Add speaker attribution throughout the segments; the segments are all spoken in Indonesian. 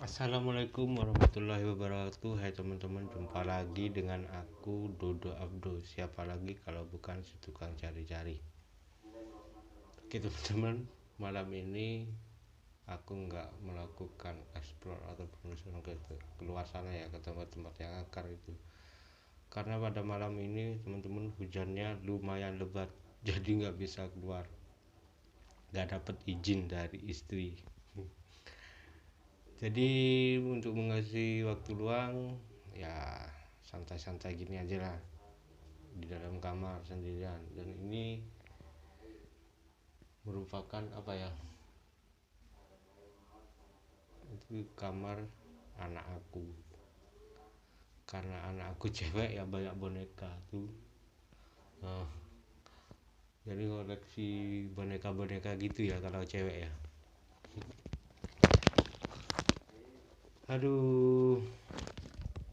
Speaker 1: Assalamualaikum warahmatullahi wabarakatuh. Hai teman-teman, jumpa lagi dengan aku Dodo Abdo. Siapa lagi kalau bukan si tukang cari-cari. Oke teman-teman, malam ini aku nggak melakukan explore atau penelusuran keluar sana ya, ke tempat-tempat yang akar itu. Karena pada malam ini teman-teman hujannya lumayan lebat, jadi nggak bisa keluar. Nggak dapat izin dari istri. Jadi untuk mengisi waktu luang ya santai-santai gini aja lah di dalam kamar sendirian. Dan ini merupakan apa ya, itu kamar anak aku, karena anak aku cewek ya banyak boneka tuh. Nah, jadi koleksi boneka-boneka gitu ya kalau cewek ya. Aduh,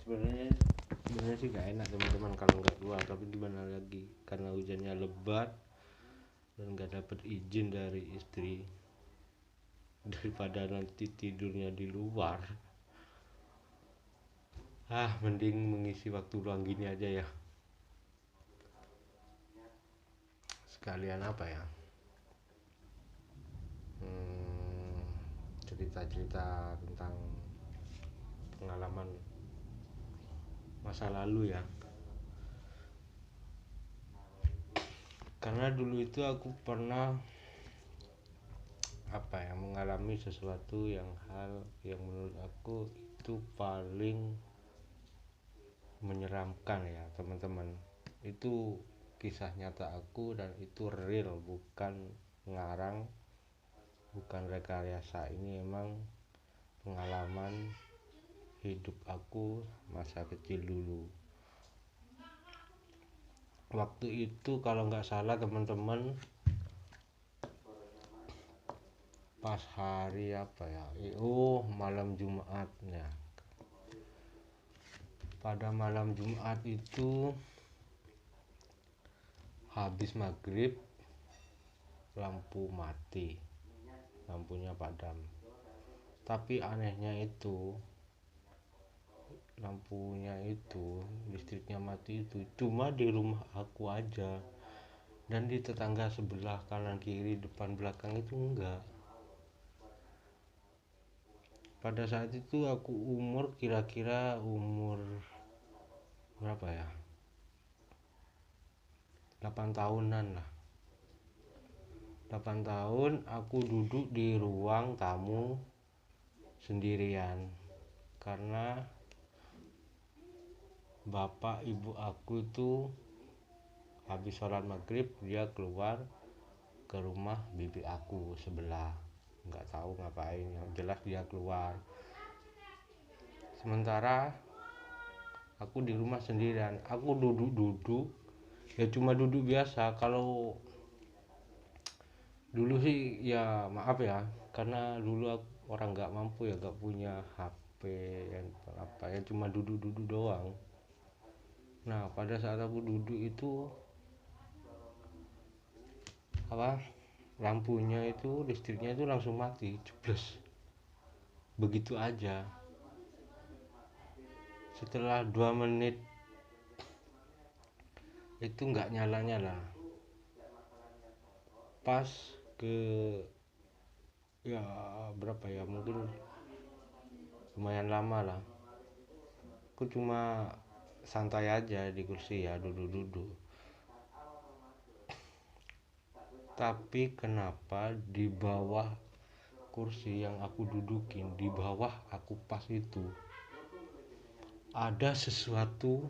Speaker 1: sebenarnya sih gak enak teman-teman kalau nggak keluar, tapi gimana lagi karena hujannya lebat dan nggak dapet izin dari istri. Daripada nanti tidurnya di luar, mending mengisi waktu luang gini aja ya, sekalian apa ya, cerita-cerita tentang pengalaman masa lalu ya. Karena dulu itu aku pernah apa ya, mengalami sesuatu hal yang menurut aku itu paling menyeramkan ya teman-teman. Itu kisah nyata aku dan itu real, bukan ngarang, bukan rekayasa. Ini emang pengalaman hidup aku masa kecil dulu. Waktu itu kalau nggak salah teman-teman, pas hari apa ya, malam Jumatnya. Pada malam Jumat itu habis maghrib, lampu mati, lampunya padam. Tapi anehnya itu lampunya itu, listriknya mati itu cuma di rumah aku aja, dan di tetangga sebelah kanan kiri depan belakang itu enggak. Pada saat itu aku kira-kira umur berapa ya, 8 tahunan lah. 8 tahun aku duduk di ruang tamu sendirian karena bapak ibu aku itu habis sholat maghrib dia keluar ke rumah bibi aku sebelah, nggak tahu ngapain, yang jelas dia keluar. Sementara aku di rumah sendirian, aku duduk ya, cuma duduk biasa. Kalau dulu sih ya maaf ya, karena dulu aku orang nggak mampu ya, nggak punya HP yang apa ya, cuma duduk doang. Nah pada saat aku duduk itu apa, lampunya itu, listriknya itu langsung mati jebles begitu aja. Setelah 2 menit itu nggak nyala pas ke ya berapa ya, mungkin lumayan lama lah. Aku cuma santai aja di kursi ya, duduk. Tapi kenapa di bawah kursi yang aku dudukin, di bawah aku pas itu ada sesuatu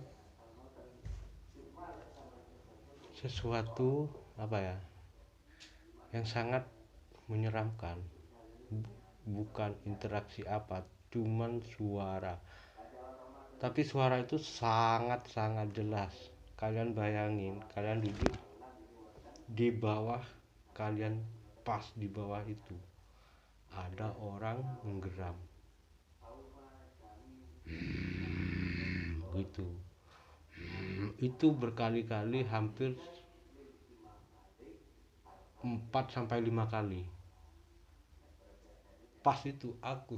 Speaker 1: apa ya, yang sangat menyeramkan. Bukan interaksi apa, cuman suara. Tapi suara itu sangat jelas. Kalian bayangin, kalian duduk di bawah, kalian pas di bawah itu ada orang menggeram gitu. Itu berkali-kali, hampir 4 sampai 5 kali. Pas itu aku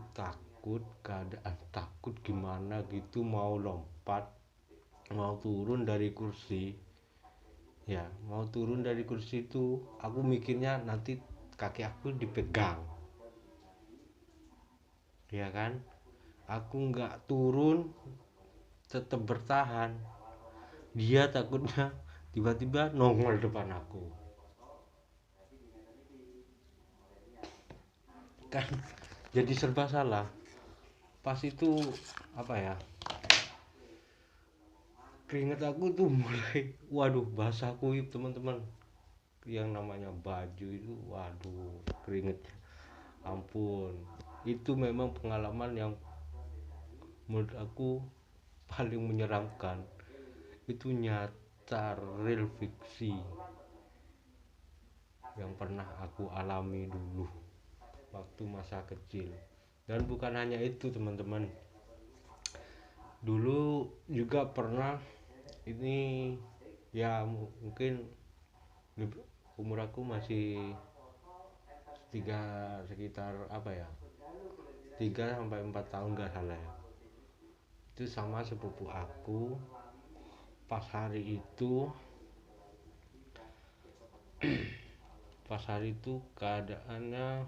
Speaker 1: keadaan takut gimana gitu, mau lompat, mau turun dari kursi. Ya, mau turun dari kursi itu aku mikirnya nanti kaki aku dipegang, ya kan. Aku nggak turun, tetap bertahan. Dia takutnya tiba-tiba nongol depan aku, kan jadi serba salah. Pas itu apa ya, keringet aku tuh mulai waduh basah kuyup teman-teman. Yang namanya baju itu waduh keringet, ampun. Itu memang pengalaman yang menurut aku paling menyeramkan. Itu nyata, real fiksi yang pernah aku alami dulu waktu masa kecil. Dan bukan hanya itu teman-teman, dulu juga pernah ini, ya mungkin umur aku masih sekitar apa ya, 3 sampai 4 tahun nggak salah ya. Itu sama sepupu aku. Pas hari itu keadaannya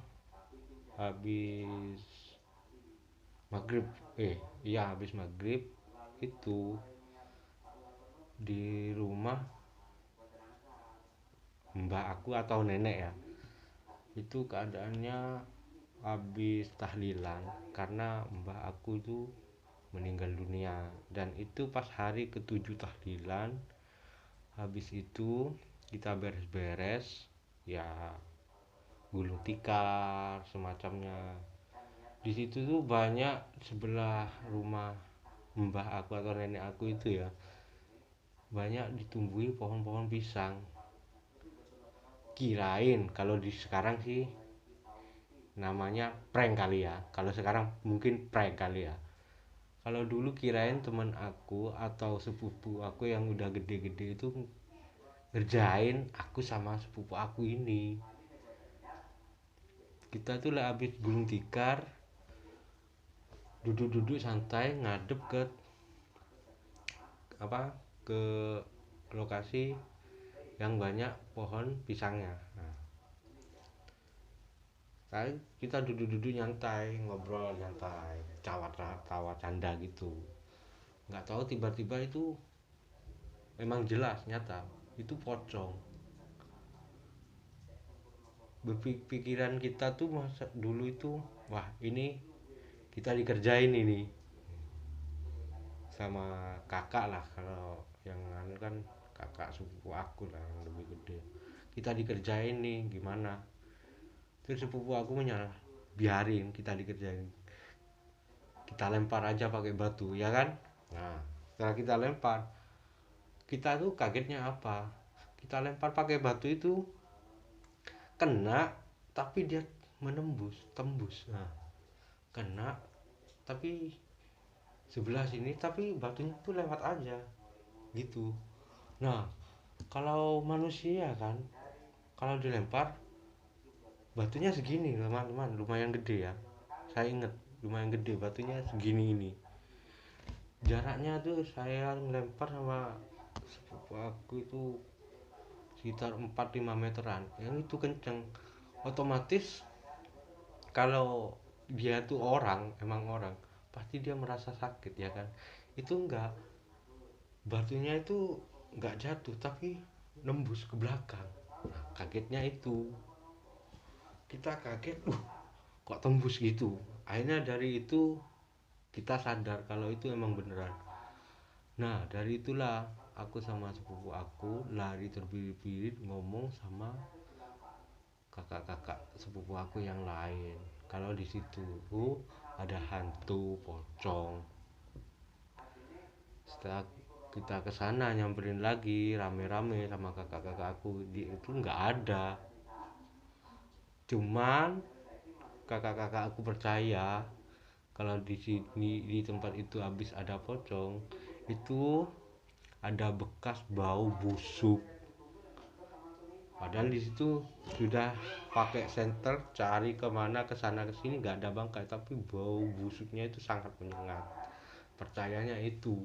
Speaker 1: habis maghrib, iya habis maghrib. Itu di rumah mbak aku atau nenek ya, itu keadaannya habis tahlilan karena mbak aku itu meninggal dunia. Dan itu pas hari ke-7 tahlilan. Habis itu kita beres-beres, ya gulung tikar semacamnya. Di situ tuh banyak, sebelah rumah mbah aku atau nenek aku itu ya, banyak ditumbuhi pohon-pohon pisang. Kirain kalau di sekarang sih namanya prank kali ya, kalau sekarang mungkin prank kali ya. Kalau dulu kirain teman aku atau sepupu aku yang udah gede-gede itu ngerjain aku sama sepupu aku ini. Kita tuh lah habis gulung tikar, duduk-duduk santai ngadep ke apa, ke lokasi yang banyak pohon pisangnya. Nah, kita duduk-duduk nyantai, ngobrol nyantai, tawa canda gitu. Nggak tahu tiba-tiba itu memang jelas nyata itu pocong. Berpikiran kita tuh masa dulu itu, wah ini kita dikerjain ini sama kakak lah. Kalau yang anu kan kakak sepupu aku lah yang lebih gede. Kita dikerjain nih gimana. Terus sepupu aku menyalah, biarin kita dikerjain, kita lempar aja pakai batu ya kan. Nah setelah kita lempar, kita tuh kagetnya apa, kita lempar pakai batu itu kena, tapi dia tembus. Nah kena, tapi sebelah sini, tapi batunya tuh lewat aja gitu. Nah kalau manusia kan, kalau dilempar batunya segini teman-teman, lumayan gede ya, saya inget lumayan gede batunya segini ini. Jaraknya tuh saya ngelempar sama sepupu aku itu sekitar 4-5 meteran, yang itu kenceng. Otomatis kalau dia tuh orang, emang orang, pasti dia merasa sakit ya kan. Itu enggak, batunya itu enggak jatuh tapi nembus ke belakang. Nah, kagetnya itu kita kaget, kok tembus gitu. Akhirnya dari itu kita sadar kalau itu emang beneran. Nah dari itulah aku sama sepupu aku lari terbirit-birit ngomong sama kakak-kakak sepupu aku yang lain kalau di situ ada hantu pocong. Setelah kita kesana nyamperin lagi rame-rame sama kakak-kakak aku, di itu nggak ada. Cuman kakak-kakak aku percaya kalau di sini, di tempat itu habis ada pocong, itu ada bekas bau busuk. Padahal di situ sudah pakai senter, cari kemana, ke sana ke sini nggak ada bangkai, tapi bau busuknya itu sangat menyengat. Percayanya itu.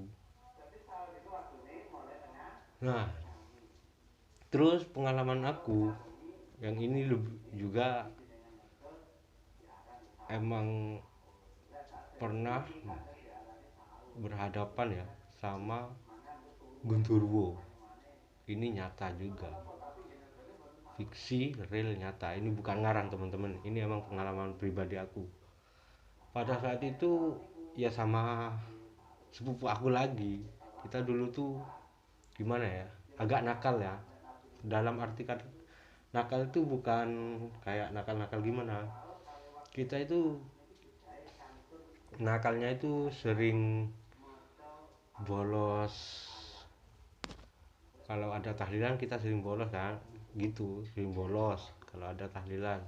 Speaker 1: Nah, terus pengalaman aku yang ini juga emang pernah berhadapan ya sama Gunturwo. Ini nyata juga, fiksi real nyata, ini bukan ngarang teman-teman, ini emang pengalaman pribadi aku. Pada saat itu ya sama sepupu aku lagi, kita dulu tuh gimana ya, agak nakal ya. Dalam arti kan nakal itu bukan kayak nakal-nakal gimana, kita itu nakalnya itu sering bolos. Kalau ada tahlilan kita sering bolos kan, gitu, sering bolos kalau ada tahlilan.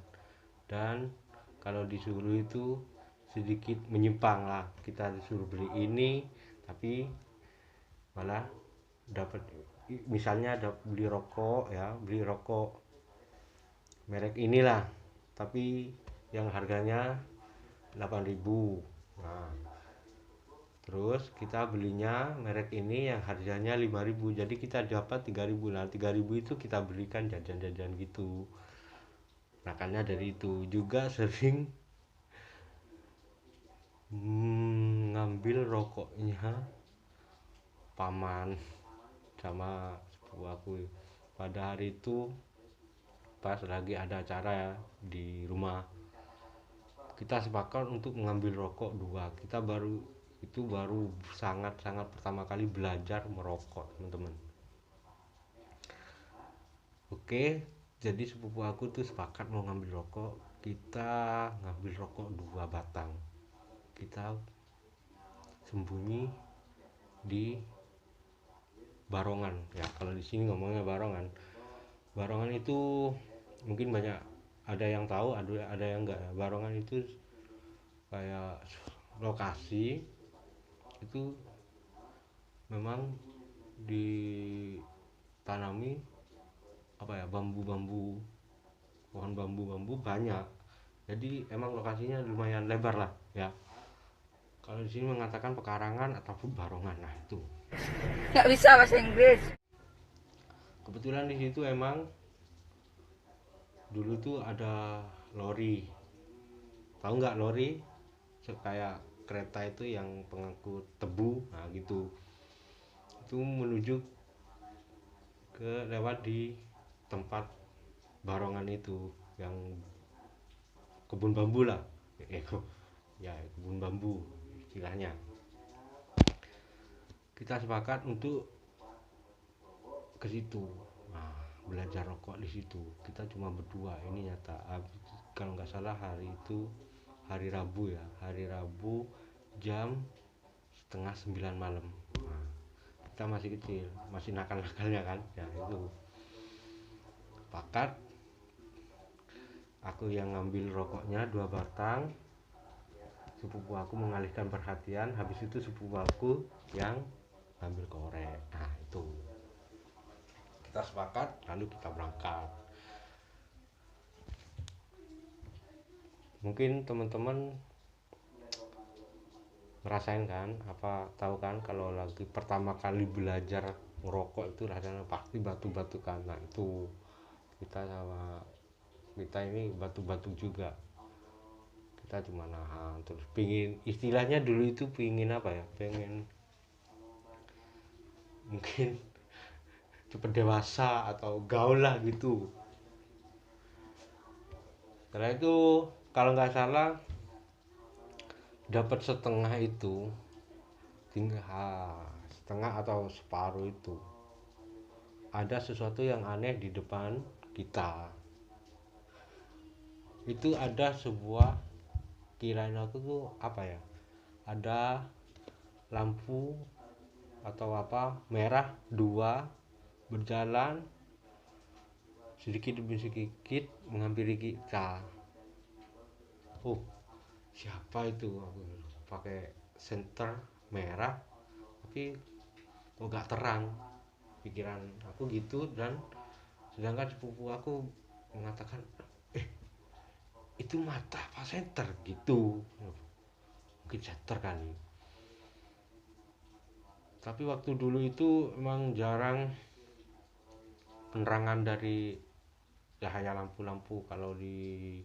Speaker 1: Dan kalau disuruh itu sedikit menyimpang lah, kita disuruh beli ini tapi malah dapat, misalnya ada beli rokok ya, beli rokok merek inilah tapi yang harganya 8.000. Nah, terus kita belinya merek ini yang harganya 5.000, jadi kita dapat 3.000. Nah, 3.000 itu kita belikan jajan-jajan gitu. Makanya dari itu juga sering ngambil rokoknya paman sama sepupu aku. Pada hari itu pas lagi ada acara ya di rumah, kita sepakat untuk mengambil rokok dua. Kita baru sangat-sangat pertama kali belajar merokok, teman-teman. Oke, jadi sepupu aku tuh sepakat mau ngambil rokok. Kita ngambil rokok 2 batang. Kita sembunyi di barongan ya, kalau di sini ngomongnya barongan. Barongan itu mungkin banyak, ada yang tahu, ada yang enggak ya. Barongan itu kayak lokasi itu memang ditanami apa ya, bambu-bambu, pohon bambu-bambu banyak. Jadi emang lokasinya lumayan lebar lah ya. Kalau di sini mengatakan pekarangan ataupun barongan. Nah, itu.
Speaker 2: Nggak bisa bahasa Inggris.
Speaker 1: Kebetulan di situ emang dulu tuh ada lori. Tahu nggak lori? Kayak kereta itu yang pengangkut tebu, nah gitu. Itu menuju ke lewat di tempat barongan itu, yang kebun bambu lah. Ya, kebun bambu istilahnya. Kita sepakat untuk ke situ. Nah, belajar rokok di situ. Kita cuma berdua, ini nyata. Kalau nggak salah hari itu hari Rabu ya, hari Rabu jam setengah 9 malam. Nah, kita masih kecil, masih nakal-nakalnya kan ya. Itu sepakat, aku yang ngambil rokoknya 2 batang, sepupu aku mengalihkan perhatian, habis itu sepupu aku yang ngambil korek. Nah, itu kita sepakat, lalu kita berangkat. Mungkin teman-teman ngerasain kan, apa tahu kan, kalau lagi pertama kali belajar ngerokok itu rasanya pasti batu-batu kan. Nah, itu kita ini batu-batu juga. Kita cuma nahan, terus pingin, istilahnya dulu itu pingin apa ya, pengen mungkin cepet dewasa atau gaul lah gitu. Setelah itu kalau nggak salah dapat setengah itu, tinggal setengah atau separuh itu, ada sesuatu yang aneh di depan kita. Itu ada sebuah, kirain aku tuh apa ya, ada lampu atau apa merah dua berjalan sedikit demi sedikit menghampiri kita. Oh, siapa itu? Aku pakai senter merah tapi kok gak terang, pikiran aku gitu. Dan sedangkan sepupu aku mengatakan itu mata apa senter gitu, mungkin senter kali. Tapi waktu dulu itu emang jarang penerangan dari cahaya lampu-lampu. Kalau di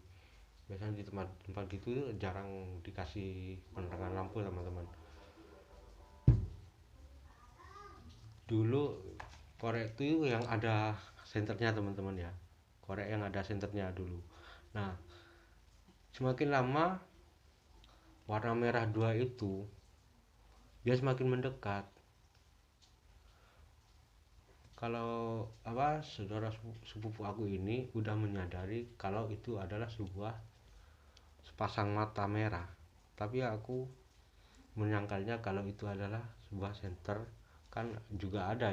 Speaker 1: biasanya di tempat-tempat gitu jarang dikasih penerangan lampu teman-teman. Dulu korek itu yang ada senternya teman-teman ya, korek yang ada senternya dulu. Nah, semakin lama warna merah 2 itu dia semakin mendekat. Kalau saudara sepupu aku ini udah menyadari kalau itu adalah sebuah sepasang mata merah, tapi aku menyangkalnya kalau itu adalah sebuah senter. Kan juga ada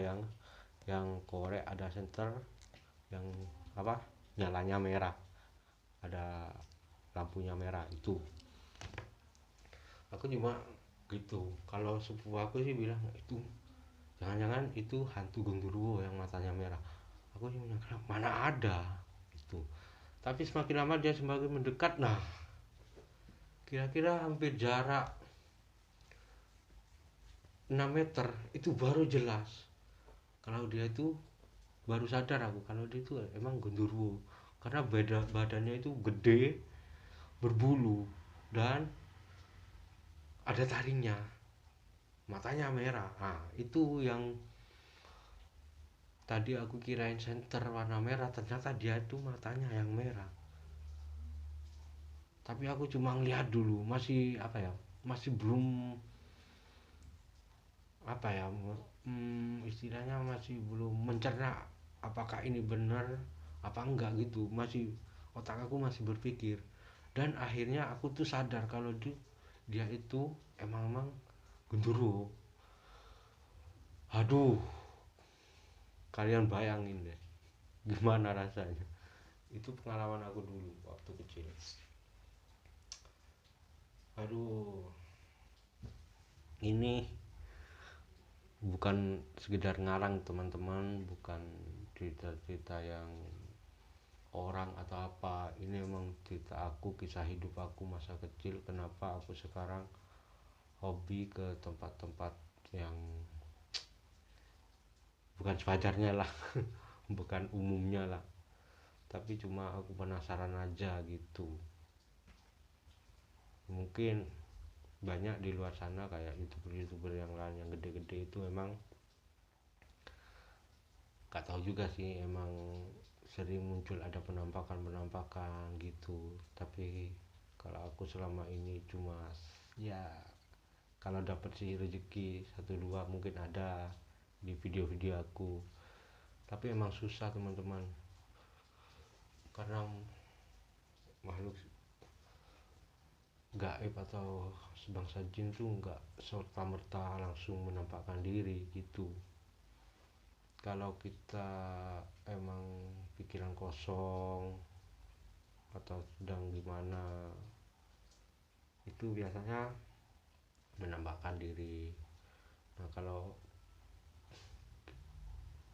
Speaker 1: yang korek ada senter yang nyalanya merah, ada lampunya merah itu. Aku cuma gitu. Kalau sepupu aku sih bilang itu jangan-jangan itu hantu genderuwo yang matanya merah. Aku cuma nyangka mana ada itu. Tapi semakin lama dia semakin mendekat. Nah, kira-kira hampir jarak 6 meter itu baru jelas kalau dia itu, baru sadar aku kalau dia itu emang genderuwo, karena badannya itu gede, berbulu, dan ada taringnya, matanya merah. Nah, itu yang tadi aku kirain senter warna merah, ternyata dia itu matanya yang merah. Tapi aku cuma ngelihat dulu, masih masih belum istilahnya masih belum mencerna apakah ini benar apa enggak gitu. Masih otak aku masih berpikir, dan akhirnya aku tuh sadar kalau dia itu emang genderuwo. Aduh, kalian bayangin deh gimana rasanya. Itu pengalaman aku dulu waktu kecil. Aduh, ini bukan sekedar ngarang teman-teman, bukan cerita-cerita yang orang atau apa. Ini emang cerita aku, kisah hidup aku masa kecil. Kenapa aku sekarang hobi ke tempat-tempat yang bukan sewajarnya lah bukan umumnya lah, tapi cuma aku penasaran aja gitu. Mungkin banyak di luar sana kayak youtuber yang lain yang gede-gede itu emang gak tahu juga sih, emang sering muncul ada penampakan gitu. Tapi kalau aku selama ini cuma ya kalau dapat sih rezeki satu dua mungkin ada di video-video aku. Tapi emang susah teman-teman, karena makhluk gaib atau sebangsa jin tuh nggak serta merta langsung menampakkan diri gitu. Kalau kita emang pikiran kosong atau sedang gimana, itu biasanya menampakkan diri. Nah, kalau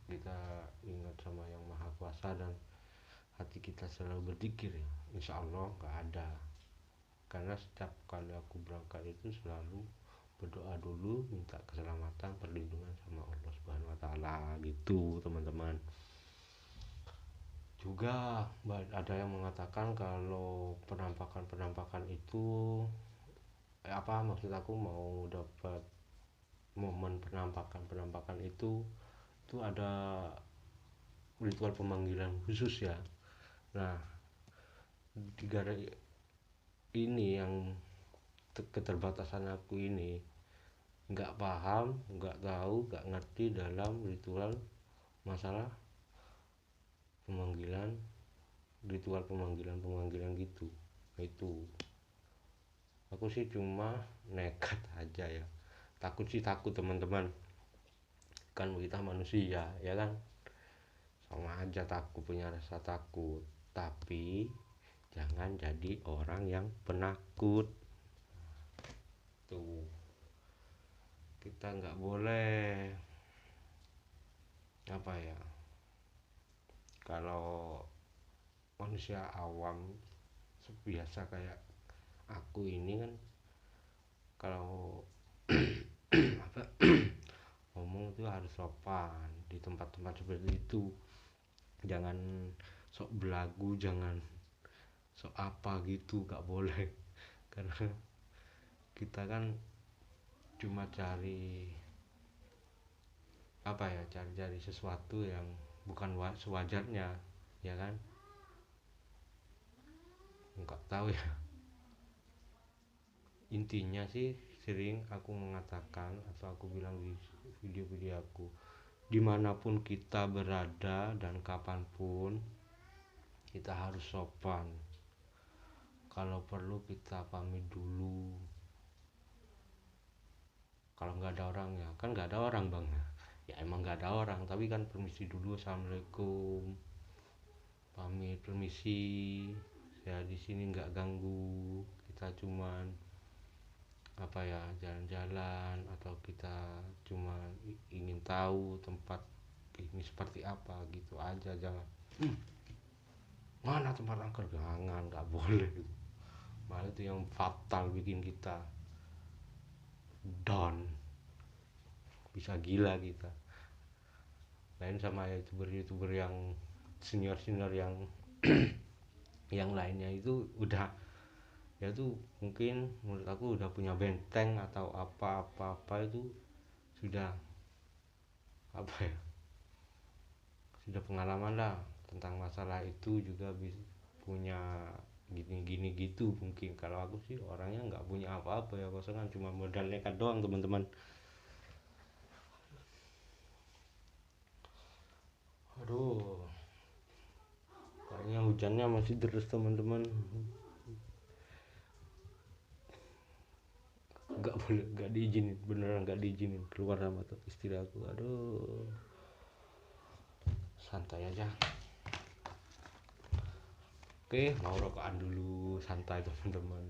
Speaker 1: kita ingat sama yang maha kuasa dan hati kita selalu berzikir, ya insya Allah nggak ada. Karena setiap kali aku berangkat itu selalu berdoa dulu, minta keselamatan, perlindungan sama Allah Subhanahu wa taala gitu, teman-teman. Juga ada yang mengatakan kalau penampakan itu maksud aku mau dapat momen penampakan itu ada ritual pemanggilan khusus ya. Nah, di gara ini yang keterbatasan aku ini nggak paham, nggak tahu, nggak ngerti dalam ritual masalah pemanggilan, ritual pemanggilan gitu. Itu aku sih cuma nekat aja ya. Takut sih takut teman-teman, kan kita manusia ya kan, sama aja takut, punya rasa takut. Tapi jangan jadi orang yang penakut tuh. Kita nggak boleh Kalau manusia awam biasa kayak aku ini kan, kalau apa ngomong itu harus sopan di tempat-tempat seperti itu. Jangan sok belagu, jangan sok apa gitu, gak boleh. Karena kita kan cuma cari apa ya, cari sesuatu yang bukan sewajarnya, ya kan. Nggak tahu ya, intinya sih sering aku mengatakan atau aku bilang di video-video aku, dimanapun kita berada dan kapanpun kita harus sopan. Kalau perlu kita pamit dulu, kalau nggak ada orang, ya kan nggak ada orang bang, ya emang nggak ada orang, tapi kan permisi dulu, assalamualaikum, pamit permisi, saya di sini nggak ganggu, kita cuman apa ya, jalan-jalan, atau kita cuma ingin tahu tempat ini seperti apa gitu aja. Jangan mana tempat angker, jangan, nggak boleh. Malah itu yang fatal, bikin kita down, bisa gila kita. Lain sama youtuber yang senior yang yang lainnya itu udah, ya tuh mungkin menurut aku udah punya benteng atau apa itu, sudah apa ya, sudah pengalaman lah tentang masalah itu, juga punya gini-gini gitu mungkin. Kalau aku sih orangnya nggak punya apa-apa ya, kosongan, cuma modal nekat doang teman-teman. Aduh, kayaknya hujannya masih terus teman-teman. Nggak boleh, nggak diizinin, beneran nggak diizinin keluar sama tuh istri aku. Aduh, santai aja. Oke, mau rokokan dulu, santai teman-teman,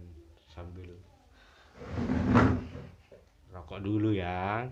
Speaker 1: sambil rokok dulu ya.